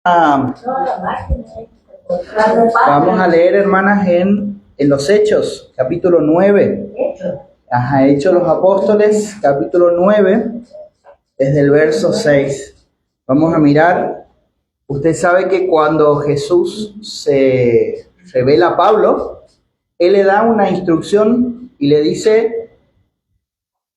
Ah, vamos a leer, hermanas, en los Hechos, capítulo 9. Hechos los Apóstoles, capítulo 9, desde el verso 6. Vamos a mirar. Usted sabe que cuando Jesús se revela a Pablo, Él le da una instrucción y le dice: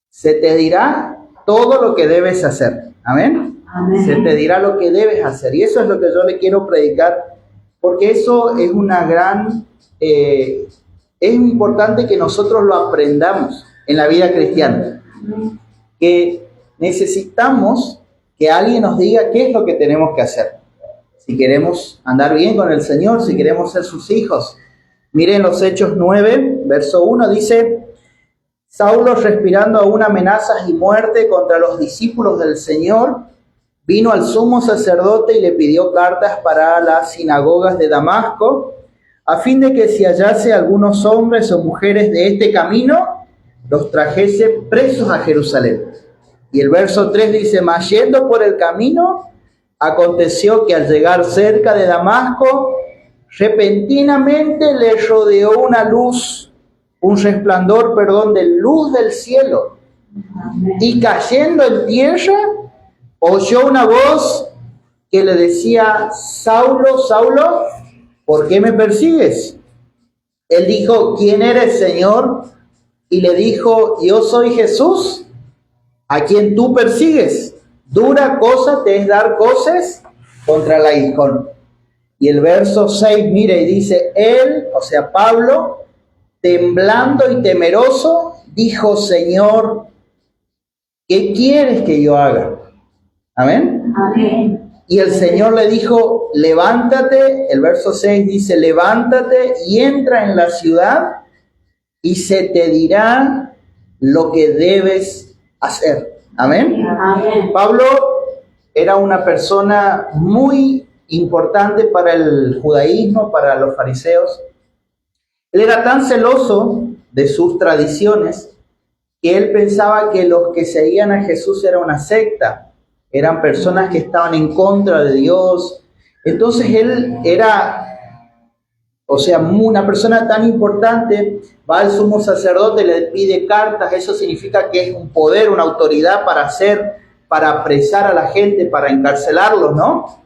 se te dirá todo lo que debes hacer. Amén. Amén. Se te dirá lo que debes hacer. Y eso es lo que yo le quiero predicar, porque eso es una gran... es importante que nosotros lo aprendamos en la vida cristiana. Que necesitamos que alguien nos diga qué es lo que tenemos que hacer. Si queremos andar bien con el Señor, si queremos ser sus hijos. Miren los Hechos 9, verso 1, dice: Saulo, respirando aún amenazas y muerte contra los discípulos del Señor, vino al sumo sacerdote y le pidió cartas para las sinagogas de Damasco, a fin de que si hallase algunos hombres o mujeres de este camino, los trajese presos a Jerusalén. Y el verso 3 dice: mas yendo por el camino, aconteció que al llegar cerca de Damasco, repentinamente le rodeó una luz, un resplandor, de luz del cielo. Y cayendo en tierra, oyó una voz que le decía: Saulo, Saulo, ¿por qué me persigues? Él dijo: ¿quién eres, Señor? Y le dijo: yo soy Jesús, a quien tú persigues. Dura cosa te es dar coces contra el aguijón. Y el verso 6, mire, y dice: él, o sea, Pablo, temblando y temeroso, dijo: Señor, ¿qué quieres que yo haga? Amén. Amén. Y el Señor le dijo: levántate. El verso 6 dice: levántate y entra en la ciudad, y se te dirá lo que debes hacer. Amén. Amén. Pablo era una persona muy importante para el judaísmo, para los fariseos. Él era tan celoso de sus tradiciones que él pensaba que los que seguían a Jesús era una secta, eran personas que estaban en contra de Dios. Entonces él era, una persona tan importante, va al sumo sacerdote, le pide cartas. Eso significa que es un poder, una autoridad para apresar a la gente, para encarcelarlos, ¿no?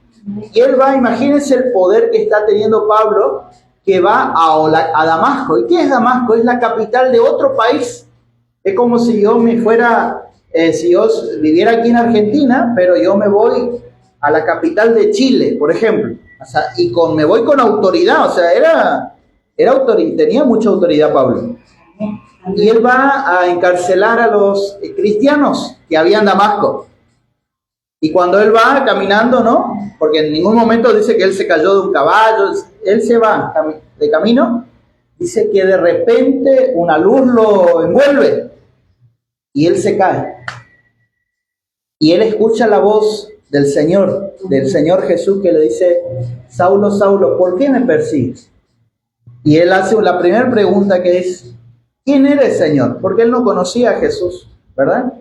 Y él va, imagínense el poder que está teniendo Pablo, que va a Damasco. ¿Y qué es Damasco? Es la capital de otro país. Es como si yo me fuera, si yo viviera aquí en Argentina, pero yo me voy a la capital de Chile, por ejemplo. O sea, me voy con autoridad, tenía mucha autoridad Pablo. Y él va a encarcelar a los cristianos que había en Damasco. Y cuando él va caminando, ¿no? Porque en ningún momento dice que él se cayó de un caballo, él se va de camino, dice que de repente una luz lo envuelve y él se cae. Y él escucha la voz del Señor Jesús, que le dice: Saulo, Saulo, ¿por qué me persigues? Y él hace la primera pregunta, que es: ¿quién eres, Señor? Porque él no conocía a Jesús, ¿verdad?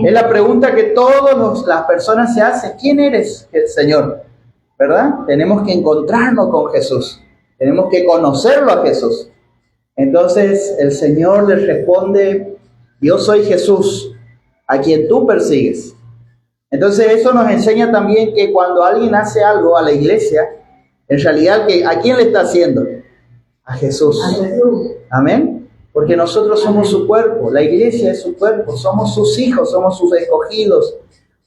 Es la pregunta que todas las personas se hacen: ¿quién eres, Señor? ¿Verdad? Tenemos que encontrarnos con Jesús, tenemos que conocerlo a Jesús. Entonces el Señor le responde: yo soy Jesús, a quien tú persigues. Entonces eso nos enseña también que cuando alguien hace algo a la iglesia, en realidad, ¿a quién le está haciendo? A Jesús. Amén. Porque nosotros somos su cuerpo, la iglesia es su cuerpo, somos sus hijos, somos sus escogidos,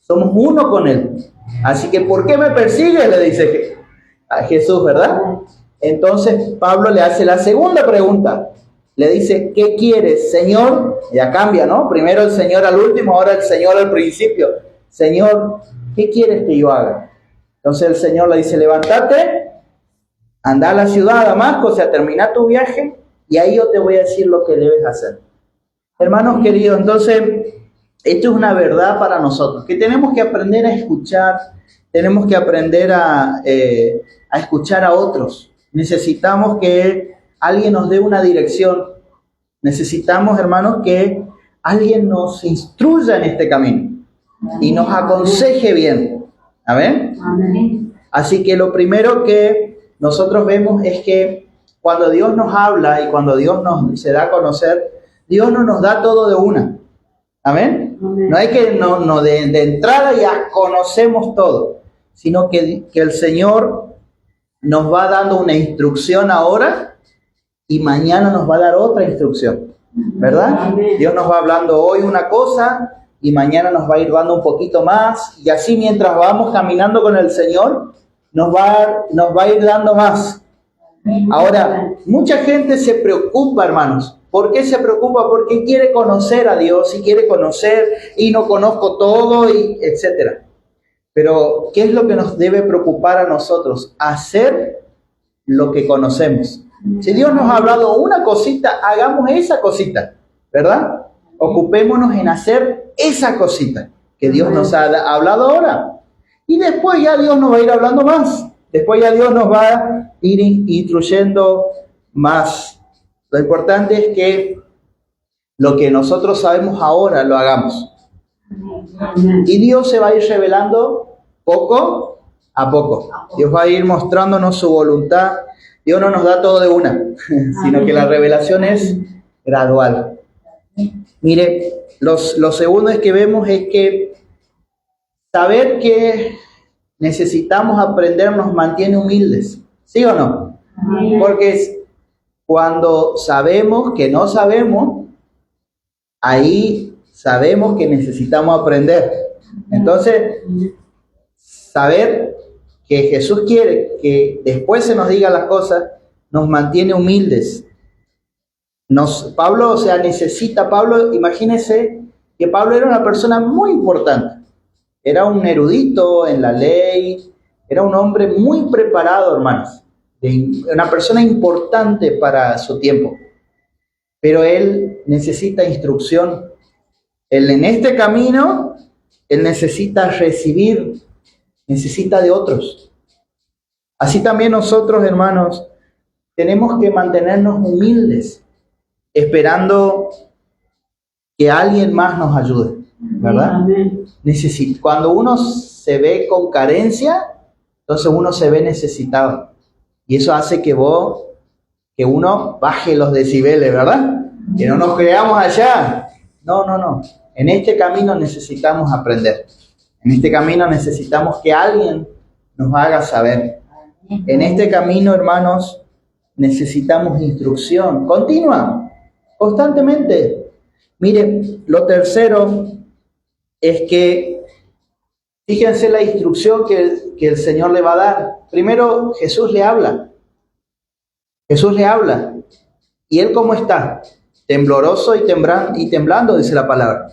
somos uno con Él. Así que, ¿por qué me persigues?, le dice a Jesús, ¿verdad? Entonces Pablo le hace la segunda pregunta. Le dice: ¿qué quieres, Señor? Ya cambia, ¿no? Primero el Señor al último, ahora el Señor al principio. Señor, ¿qué quieres que yo haga? Entonces el Señor le dice: levántate, anda a la ciudad de Damasco, termina tu viaje, y ahí yo te voy a decir lo que debes hacer. Hermanos queridos, entonces, esto es una verdad para nosotros, que tenemos que aprender a escuchar, tenemos que aprender a escuchar a otros. Necesitamos que alguien nos dé una dirección. Necesitamos, hermanos, que alguien nos instruya en este camino y nos aconseje bien. ¿Amén? Amén. Así que lo primero que nosotros vemos es que cuando Dios nos habla y cuando Dios se da a conocer, Dios no nos da todo de una. ¿Amén? No hay que de entrada ya conocemos todo, sino que el Señor nos va dando una instrucción ahora y mañana nos va a dar otra instrucción, ¿verdad? Amén. Dios nos va hablando hoy una cosa y mañana nos va a ir dando un poquito más, y así mientras vamos caminando con el Señor, nos va a ir dando más. Ahora, mucha gente se preocupa, hermanos. ¿Por qué se preocupa? Porque quiere conocer a Dios y quiere conocer y no conozco todo y etcétera. Pero, ¿qué es lo que nos debe preocupar a nosotros? Hacer lo que conocemos. Si Dios nos ha hablado una cosita, hagamos esa cosita, ¿verdad? Ocupémonos en hacer esa cosita que Dios nos ha hablado ahora. Y después ya Dios nos va a ir hablando más. Después ya Dios nos va a ir instruyendo más. Lo importante es que lo que nosotros sabemos ahora lo hagamos. Y Dios se va a ir revelando poco a poco. Dios va a ir mostrándonos su voluntad. Dios no nos da todo de una, sino que la revelación es gradual. Mire, lo segundo es que vemos es que saber que necesitamos aprender nos mantiene humildes. ¿Sí o no? Porque cuando sabemos que no sabemos, ahí sabemos que necesitamos aprender. Entonces, saber que Jesús quiere que después se nos diga las cosas, nos mantiene humildes. Pablo, imagínense que Pablo era una persona muy importante. Era un erudito en la ley, era un hombre muy preparado, hermanos. Una persona importante para su tiempo, pero él necesita instrucción. Él en este camino, él necesita recibir, necesita de otros. Así también nosotros, hermanos, tenemos que mantenernos humildes, esperando que alguien más nos ayude, ¿verdad? Cuando uno se ve con carencia, entonces uno se ve necesitado. Y eso hace que uno baje los decibeles, ¿verdad? Que no nos creamos allá. No. En este camino necesitamos aprender. En este camino necesitamos que alguien nos haga saber. En este camino, hermanos, necesitamos instrucción continua, constantemente. Mire, lo tercero es que, fíjense la instrucción que el Señor le va a dar. Primero, Jesús le habla. Jesús le habla. ¿Y él cómo está? Tembloroso y temblando, dice la palabra.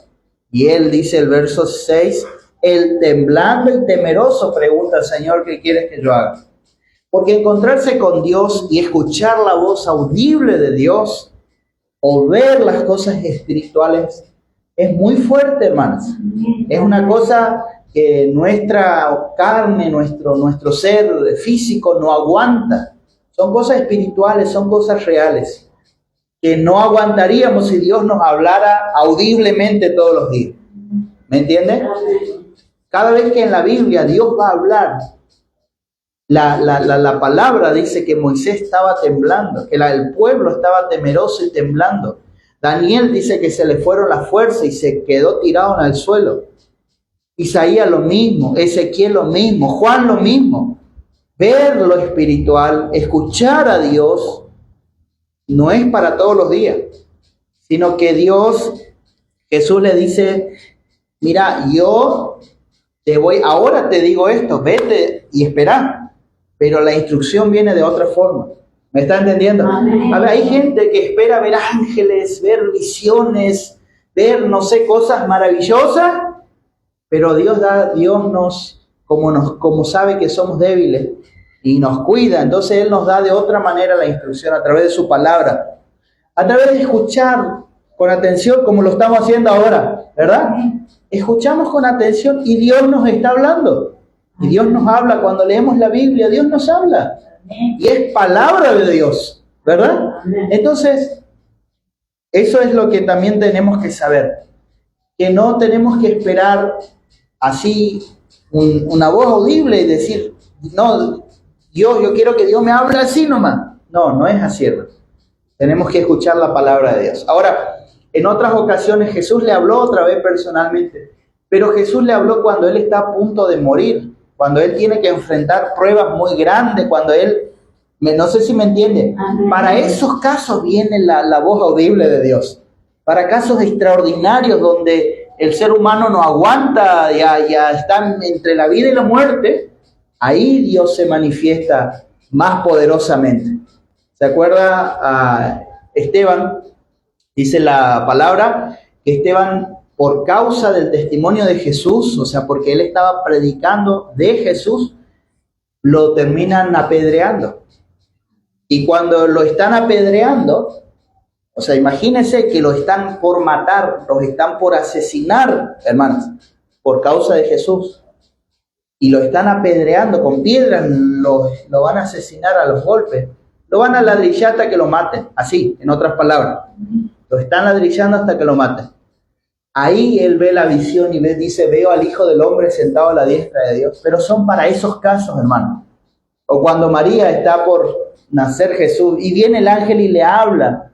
Y él dice el verso 6, el temblando y temeroso pregunta al Señor, ¿qué quieres que yo haga? Porque encontrarse con Dios y escuchar la voz audible de Dios o ver las cosas espirituales es muy fuerte, hermanos. Es una cosa que nuestra carne, nuestro ser físico no aguanta. Son cosas espirituales, son cosas reales, que no aguantaríamos si Dios nos hablara audiblemente todos los días. ¿Me entiende? Cada vez que en la Biblia Dios va a hablar, la palabra dice que Moisés estaba temblando, que el pueblo estaba temeroso y temblando. Daniel dice que se le fueron las fuerzas y se quedó tirado en el suelo. Isaías lo mismo, Ezequiel lo mismo, Juan lo mismo. Ver lo espiritual, escuchar a Dios, no es para todos los días, sino que Jesús le dice, mira, ahora te digo esto, vete y espera, pero la instrucción viene de otra forma. ¿Me está entendiendo? A ver, hay gente que espera ver ángeles, ver visiones, ver, no sé, cosas maravillosas, pero Dios como sabe que somos débiles y nos cuida, entonces Él nos da de otra manera la instrucción a través de su palabra, a través de escuchar con atención como lo estamos haciendo ahora, ¿verdad? Escuchamos con atención y Dios nos está hablando. Y Dios nos habla cuando leemos la Biblia, Dios nos habla. Y es palabra de Dios, ¿verdad? Entonces, eso es lo que también tenemos que saber. Que no tenemos que esperar así una voz audible y decir, no, Dios, yo quiero que Dios me hable así nomás. No, no es así, hermano. Tenemos que escuchar la palabra de Dios. Ahora, en otras ocasiones Jesús le habló otra vez personalmente, pero Jesús le habló cuando él está a punto de morir, cuando él tiene que enfrentar pruebas muy grandes, cuando él, no sé si me entiende, para esos casos viene la voz audible de Dios, para casos extraordinarios donde el ser humano no aguanta, ya está entre la vida y la muerte, ahí Dios se manifiesta más poderosamente. ¿Se acuerda a Esteban? Dice la palabra que Esteban, por causa del testimonio de Jesús, o sea, porque él estaba predicando de Jesús, lo terminan apedreando. Y cuando lo están apedreando, o sea, imagínense que lo están por matar, los están por asesinar, hermanos, por causa de Jesús. Y lo están apedreando con piedras, lo van a asesinar a los golpes. Lo van a ladrillar hasta que lo maten, así, en otras palabras. Lo están ladrillando hasta que lo maten. Ahí él ve la visión y dice, veo al Hijo del Hombre sentado a la diestra de Dios. Pero son para esos casos, hermano. O cuando María está por nacer Jesús y viene el ángel y le habla.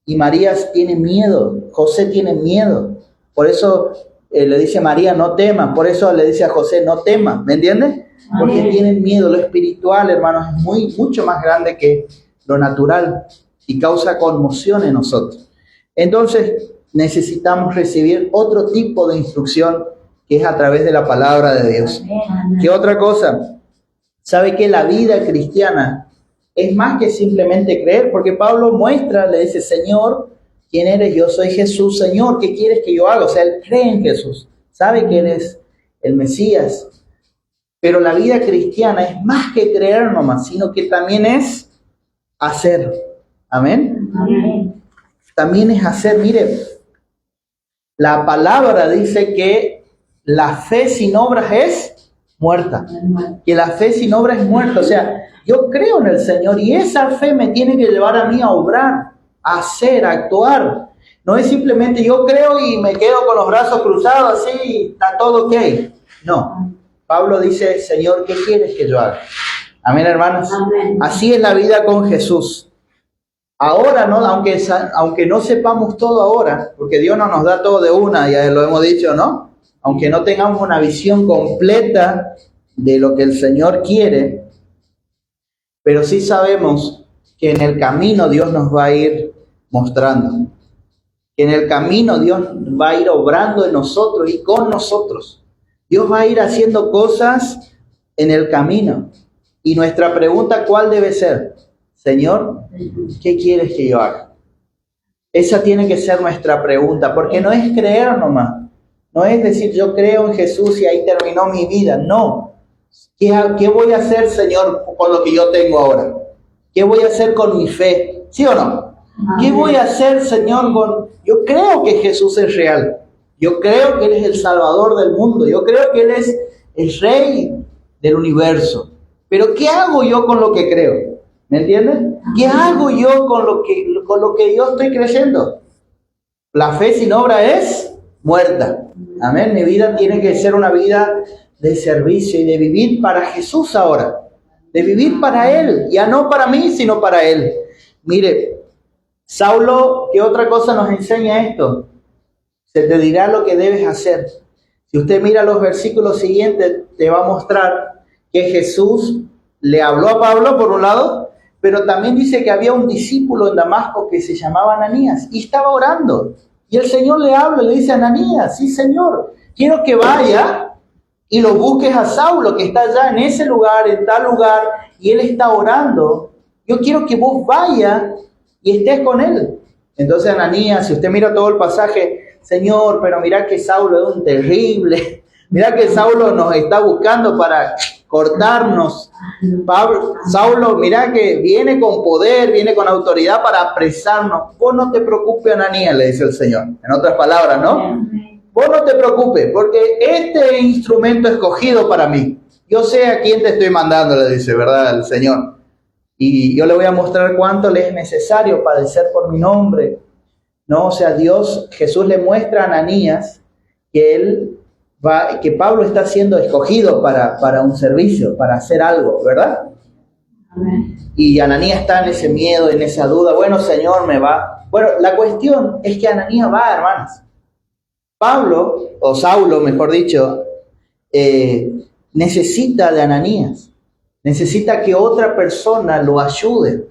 Y María tiene miedo, José tiene miedo. Por eso le dice a María, no temas. Por eso le dice a José, no temas. ¿Me entiendes? Porque tienen miedo. Lo espiritual, hermanos, es mucho más grande que lo natural y causa conmoción en nosotros. Entonces necesitamos recibir otro tipo de instrucción que es a través de la palabra de Dios. ¿Qué otra cosa? ¿Sabe que la vida cristiana es más que simplemente creer? Porque Pablo muestra, le dice, Señor, ¿quién eres? Yo soy Jesús. Señor, ¿qué quieres que yo haga? O sea, él cree en Jesús, sabe que eres el Mesías. Pero la vida cristiana es más que creer nomás, sino que también es hacer. ¿Amén? Amén. También es hacer. Mire, la palabra dice que la fe sin obras es muerta. Que la fe sin obras es muerta. O sea, yo creo en el Señor y esa fe me tiene que llevar a mí a obrar, a hacer, a actuar. No es simplemente yo creo y me quedo con los brazos cruzados así y está todo ok. No. Pablo dice, Señor, ¿qué quieres que yo haga? Amén, hermanos. Amén. Así es la vida con Jesús. Ahora, no, aunque no sepamos todo ahora, porque Dios no nos da todo de una, ya lo hemos dicho, ¿no? Aunque no tengamos una visión completa de lo que el Señor quiere, pero sí sabemos que en el camino Dios nos va a ir mostrando. Que en el camino Dios va a ir obrando en nosotros y con nosotros. Dios va a ir haciendo cosas en el camino. Y nuestra pregunta, ¿cuál debe ser? Señor, ¿qué quieres que yo haga? Esa tiene que ser nuestra pregunta, porque no es creer nomás. No es decir, yo creo en Jesús y ahí terminó mi vida. No. ¿Qué voy a hacer, Señor, con lo que yo tengo ahora? ¿Qué voy a hacer con mi fe? ¿Sí o no? ¿Qué voy a hacer, Señor, con... Yo creo que Jesús es real. Yo creo que Él es el Salvador del mundo. Yo creo que Él es el Rey del universo. Pero ¿qué hago yo con lo que creo? ¿Me entiendes? ¿Qué hago yo con lo que yo estoy creyendo? La fe sin obra es muerta. Amén. Mi vida tiene que ser una vida de servicio y de vivir para Jesús ahora. De vivir para Él. Ya no para mí, sino para Él. Mire, Saulo, ¿qué otra cosa nos enseña esto? Se te dirá lo que debes hacer. Si usted mira los versículos siguientes, te va a mostrar que Jesús le habló a Pablo por un lado, pero también dice que había un discípulo en Damasco que se llamaba Ananías y estaba orando. Y el Señor le habla y le dice a Ananías, sí Señor, quiero que vaya y lo busques a Saulo, que está allá en ese lugar, en tal lugar, y él está orando. Yo quiero que vos vayas y estés con él. Entonces Ananías, si usted mira todo el pasaje, Señor, pero mira que Saulo es un terrible. Mira que Saulo nos está buscando para cortarnos. Saulo, mira que viene con poder, viene con autoridad para apresarnos. Vos no te preocupes, Ananías, le dice el Señor. En otras palabras, ¿no? Vos no te preocupes, porque este instrumento escogido para mí. Yo sé a quién te estoy mandando, le dice, ¿verdad? El Señor. Y yo le voy a mostrar cuánto le es necesario padecer por mi nombre. No, o sea, Jesús le muestra a Ananías que él que Pablo está siendo escogido para un servicio, para hacer algo, ¿verdad? Amén. Y Ananías está en ese miedo, en esa duda. Bueno, Señor, me va. Bueno, la cuestión es que Ananías va, hermanos. Pablo, o Saulo, mejor dicho, necesita de Ananías. Necesita que otra persona lo ayude.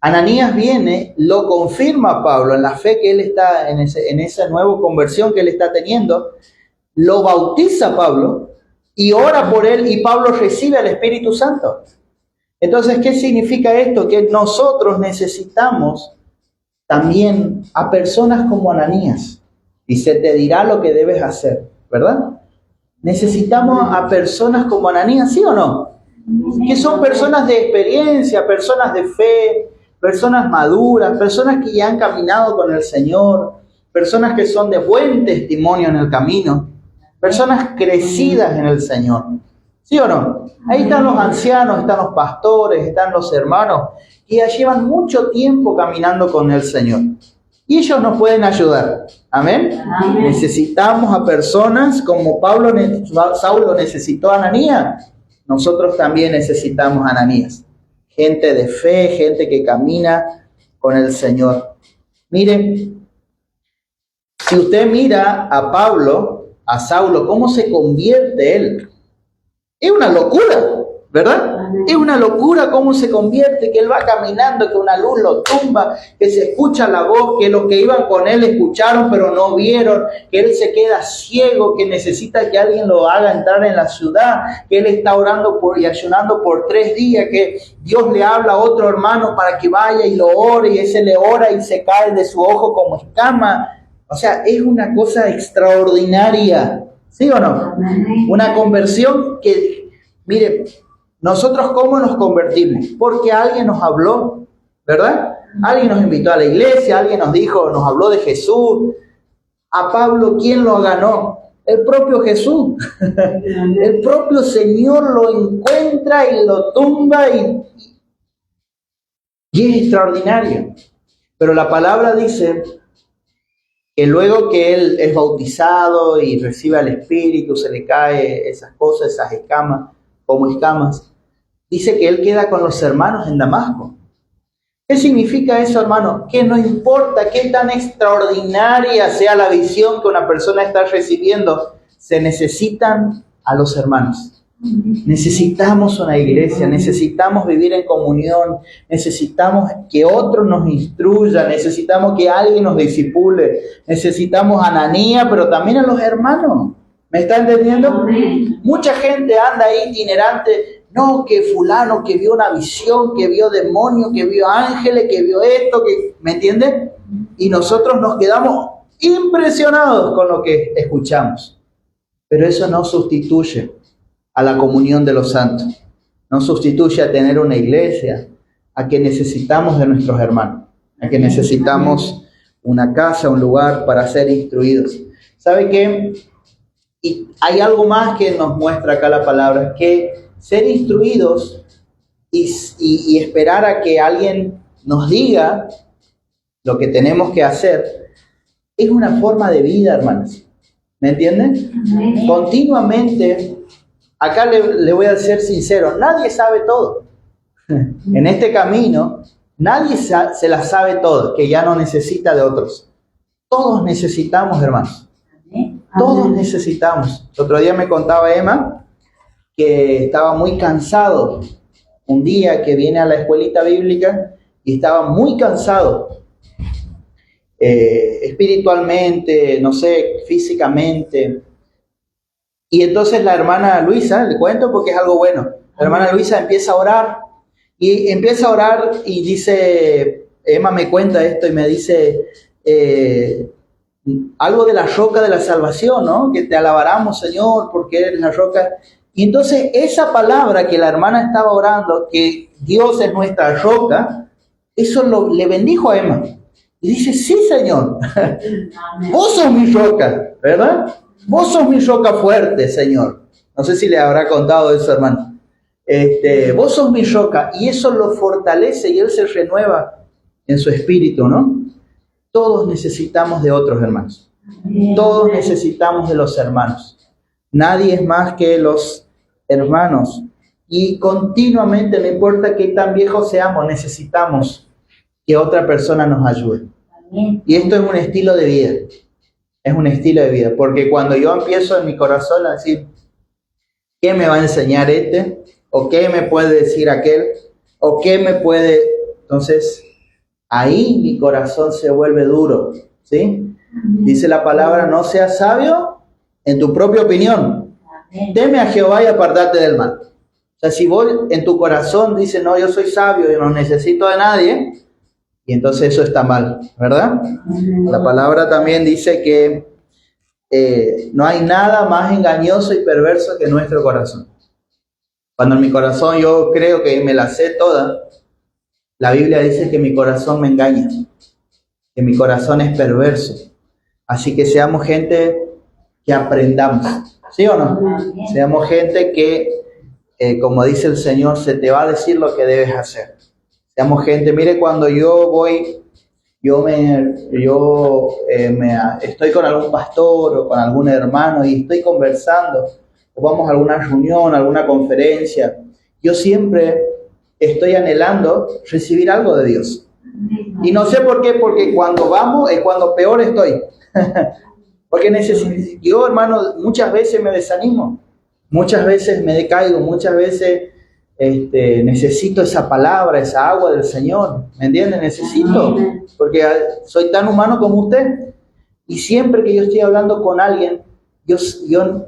Ananías viene, lo confirma a Pablo en la fe que él está, en esa nueva conversión que él está teniendo, lo bautiza a Pablo y ora por él y Pablo recibe al Espíritu Santo. Entonces, ¿qué significa esto? Que nosotros necesitamos también a personas como Ananías y se te dirá lo que debes hacer, ¿verdad? Necesitamos a personas como Ananías, ¿sí o no? Que son personas de experiencia, personas de fe, personas maduras, personas que ya han caminado con el Señor, personas que son de buen testimonio en el camino, personas crecidas en el Señor. ¿Sí o no? Ahí están los ancianos, están los pastores, están los hermanos, que ya llevan mucho tiempo caminando con el Señor. Y ellos nos pueden ayudar. ¿Amén? Amén. Necesitamos a personas como Saulo necesitó a Ananías. Nosotros también necesitamos a Ananías. Gente de fe, gente que camina con el Señor. Miren, si usted mira a Pablo, a Saulo, cómo se convierte él. Es una locura, ¿verdad? Es una locura cómo se convierte, que él va caminando, que una luz lo tumba, que se escucha la voz, que los que iban con él escucharon pero no vieron, que él se queda ciego, que necesita que alguien lo haga entrar en la ciudad, que él está orando y ayunando por 3 días, que Dios le habla a otro hermano para que vaya y lo ore, y ese le ora y se cae de su ojo como escama. O sea, es una cosa extraordinaria. ¿Sí o no? Una conversión que, mire, nosotros ¿cómo nos convertimos? Porque alguien nos habló, ¿verdad? Alguien nos invitó a la iglesia, alguien nos dijo, nos habló de Jesús. A Pablo, ¿quién lo ganó? El propio Jesús. El propio Señor lo encuentra y lo tumba y es extraordinario. Pero la palabra dice que luego que él es bautizado y recibe al Espíritu, se le cae esas cosas, esas escamas, como escamas, dice que él queda con los hermanos en Damasco. ¿Qué significa eso, hermano? Que no importa qué tan extraordinaria sea la visión que una persona está recibiendo, se necesitan a los hermanos. Necesitamos una iglesia, necesitamos vivir en comunión, necesitamos que otros nos instruyan, necesitamos que alguien nos discipule, necesitamos a Ananías, pero también a los hermanos. ¿Me está entendiendo? Amén. Mucha gente anda ahí itinerante, no, que fulano que vio una visión, que vio demonios, que vio ángeles, que vio esto, que, ¿me entiende? Y nosotros nos quedamos impresionados con lo que escuchamos, pero eso no sustituye a la comunión de los santos, no sustituye a tener una iglesia, a que necesitamos de nuestros hermanos, a que necesitamos una casa, un lugar para ser instruidos. ¿Sabe qué? Y hay algo más que nos muestra acá la palabra, que ser instruidos y esperar a que alguien nos diga lo que tenemos que hacer, es una forma de vida, hermanos. ¿Me entienden? Continuamente. Acá le voy a ser sincero, nadie sabe todo. En este camino, nadie se la sabe todo, que ya no necesita de otros. Todos necesitamos, hermanos. Todos necesitamos. El otro día me contaba Emma que estaba muy cansado. Un día que viene a la escuelita bíblica y estaba muy cansado. Espiritualmente, no sé, físicamente. Y entonces la hermana Luisa, le cuento porque es algo bueno, la hermana Luisa empieza a orar y dice, Emma me cuenta esto y me dice algo de la roca de la salvación, ¿no? Que te alabaramos, Señor, porque eres la roca. Y entonces esa palabra que la hermana estaba orando, que Dios es nuestra roca, eso le bendijo a Emma. Y dice, sí, Señor, vos sos mi roca, ¿verdad? Vos sos mi roca fuerte, Señor. No sé si le habrá contado eso, hermano. Vos sos mi roca, y eso lo fortalece y él se renueva en su espíritu, ¿no? Todos necesitamos de otros hermanos. Todos necesitamos de los hermanos. Nadie es más que los hermanos. Y continuamente, no importa qué tan viejos seamos, necesitamos que otra persona nos ayude. Y esto es un estilo de vida. Es un estilo de vida. Porque cuando yo empiezo en mi corazón a decir, ¿qué me va a enseñar este? ¿O qué me puede decir aquel? ¿O qué me puede...? Entonces, ahí mi corazón se vuelve duro. ¿Sí? Dice la palabra, no seas sabio en tu propia opinión. Teme a Jehová y apartate del mal. O sea, si vos en tu corazón dices, no, yo soy sabio y no necesito de nadie, y entonces eso está mal, ¿verdad? La palabra también dice que no hay nada más engañoso y perverso que nuestro corazón. Cuando en mi corazón yo creo que me la sé toda, la Biblia dice que mi corazón me engaña, que mi corazón es perverso. Así que seamos gente que aprendamos, ¿sí o no? Seamos gente que, como dice el Señor, se te va a decir lo que debes hacer. Seamos gente, mire, cuando yo voy, estoy con algún pastor o con algún hermano y estoy conversando, o vamos a alguna reunión, alguna conferencia, yo siempre estoy anhelando recibir algo de Dios. Y no sé por qué, porque cuando vamos es cuando peor estoy. Porque yo, hermano, muchas veces me desanimo, muchas veces me decaigo, muchas veces necesito esa palabra, esa agua del Señor, ¿me entienden? Necesito, porque soy tan humano como usted. Y siempre que yo estoy hablando con alguien, yo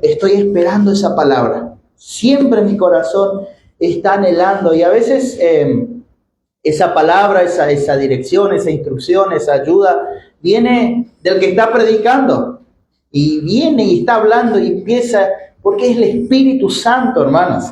estoy esperando esa palabra. Siempre mi corazón está anhelando, y a veces esa palabra, esa dirección, esa instrucción, esa ayuda, viene del que está predicando. Y viene y está hablando y empieza, porque es el Espíritu Santo, hermanos.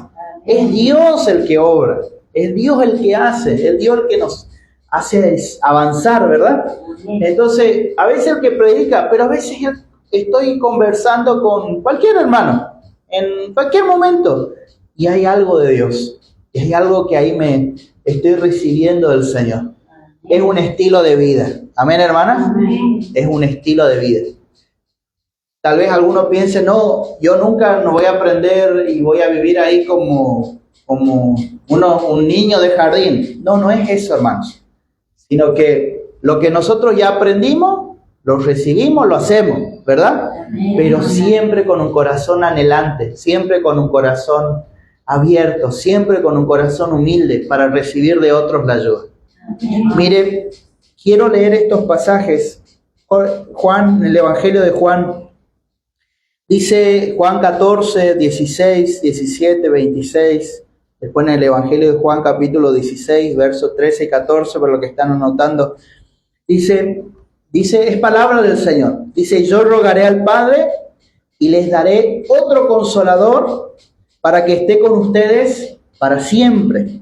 Es Dios el que obra, es Dios el que hace, es Dios el que nos hace avanzar, ¿verdad? Entonces, a veces el que predica, pero a veces yo estoy conversando con cualquier hermano, en cualquier momento, y hay algo de Dios, y hay algo que ahí me estoy recibiendo del Señor. Es un estilo de vida. ¿Amén, hermanas? Es un estilo de vida. Tal vez alguno piense, no, yo nunca no voy a aprender y voy a vivir ahí como un niño de jardín. No, no es eso, hermanos. Sino que lo que nosotros ya aprendimos, lo recibimos, lo hacemos, ¿verdad? Pero siempre con un corazón anhelante, siempre con un corazón abierto, siempre con un corazón humilde para recibir de otros la ayuda. Mire, quiero leer estos pasajes. Juan, el Evangelio de Juan, dice Juan 14, 16, 17, 26. Después en el Evangelio de Juan capítulo 16, versos 13 y 14, por lo que están anotando. Dice, es palabra del Señor. Dice, yo rogaré al Padre y les daré otro consolador para que esté con ustedes para siempre.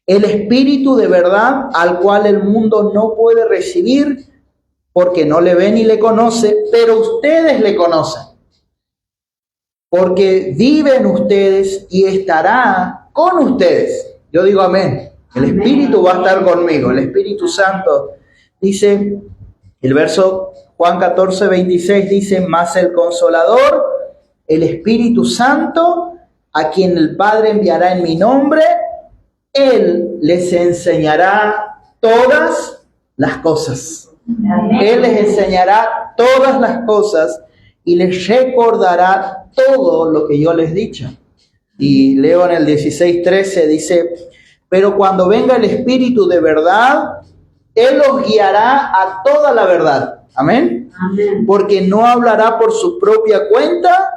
El Espíritu de verdad, al cual el mundo no puede recibir porque no le ve ni le conoce, pero ustedes le conocen. Porque vive en ustedes y estará con ustedes. Yo digo amén. El Espíritu va a estar conmigo, el Espíritu Santo. Dice el verso Juan 14, 26, dice, mas el Consolador, el Espíritu Santo, a quien el Padre enviará en mi nombre, Él les enseñará todas las cosas. Él les enseñará todas las cosas y les recordará todo lo que yo les he dicho. Y leo en el 16:13, dice, pero cuando venga el Espíritu de verdad, Él os guiará a toda la verdad. Amén. Amén. Porque no hablará por su propia cuenta,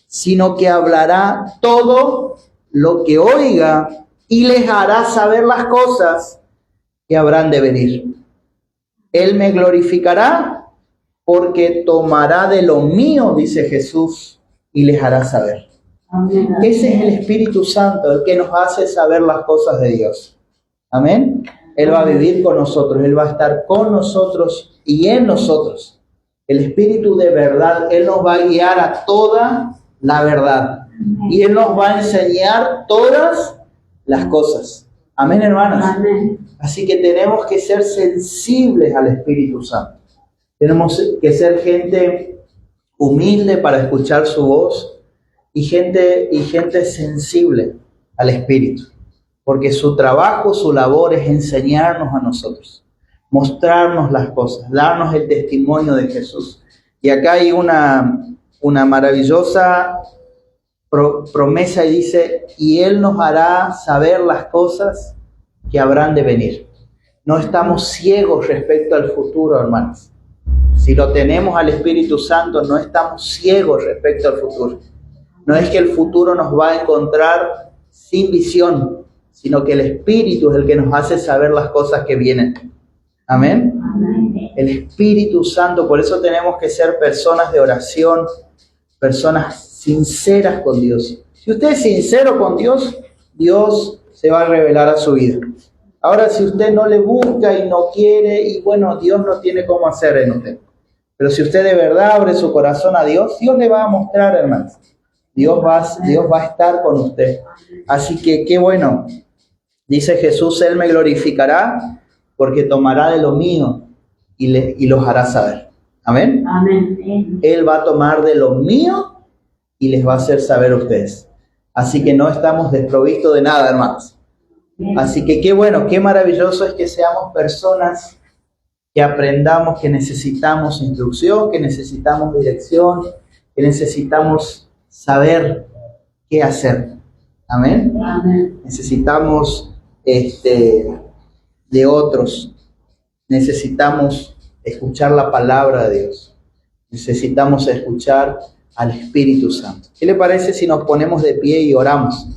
sino que hablará todo lo que oiga y les hará saber las cosas que habrán de venir. Él me glorificará porque tomará de lo mío, dice Jesús, y les hará saber. Amén. Ese es el Espíritu Santo, el que nos hace saber las cosas de Dios. Amén. Él va a vivir con nosotros, Él va a estar con nosotros y en nosotros. El Espíritu de verdad, Él nos va a guiar a toda la verdad. Y Él nos va a enseñar todas las cosas. Amén, hermanos. Amén. Así que tenemos que ser sensibles al Espíritu Santo. Tenemos que ser gente humilde para escuchar su voz. y gente sensible al Espíritu, porque su trabajo, su labor es enseñarnos a nosotros, mostrarnos las cosas, darnos el testimonio de Jesús. Y acá hay una maravillosa promesa y dice, y Él nos hará saber las cosas que habrán de venir. No estamos ciegos respecto al futuro, hermanos. Si lo tenemos al Espíritu Santo, no estamos ciegos respecto al futuro. No es que el futuro nos va a encontrar sin visión, sino que el Espíritu es el que nos hace saber las cosas que vienen. Amén. Amén. El Espíritu Santo, por eso tenemos que ser personas de oración, personas sinceras con Dios. Si usted es sincero con Dios, Dios se va a revelar a su vida. Ahora, si usted no le busca y no quiere, y bueno, Dios no tiene cómo hacer en usted. Pero si usted de verdad abre su corazón a Dios, Dios le va a mostrar, hermanos. Dios va a estar con usted. Así que qué bueno. Dice Jesús, Él me glorificará porque tomará de lo mío y los hará saber. Amén. Amén. Él va a tomar de lo mío y les va a hacer saber a ustedes. Así que no estamos desprovistos de nada, hermanos. Así que qué bueno, qué maravilloso es que seamos personas que aprendamos que necesitamos instrucción, que necesitamos dirección, que necesitamos saber qué hacer. Amén. Amén. Necesitamos de otros. Necesitamos escuchar la palabra de Dios. Necesitamos escuchar al Espíritu Santo. ¿Qué le parece si nos ponemos de pie y oramos?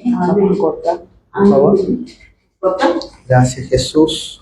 Vamos a cortar, por favor. Gracias, Jesús.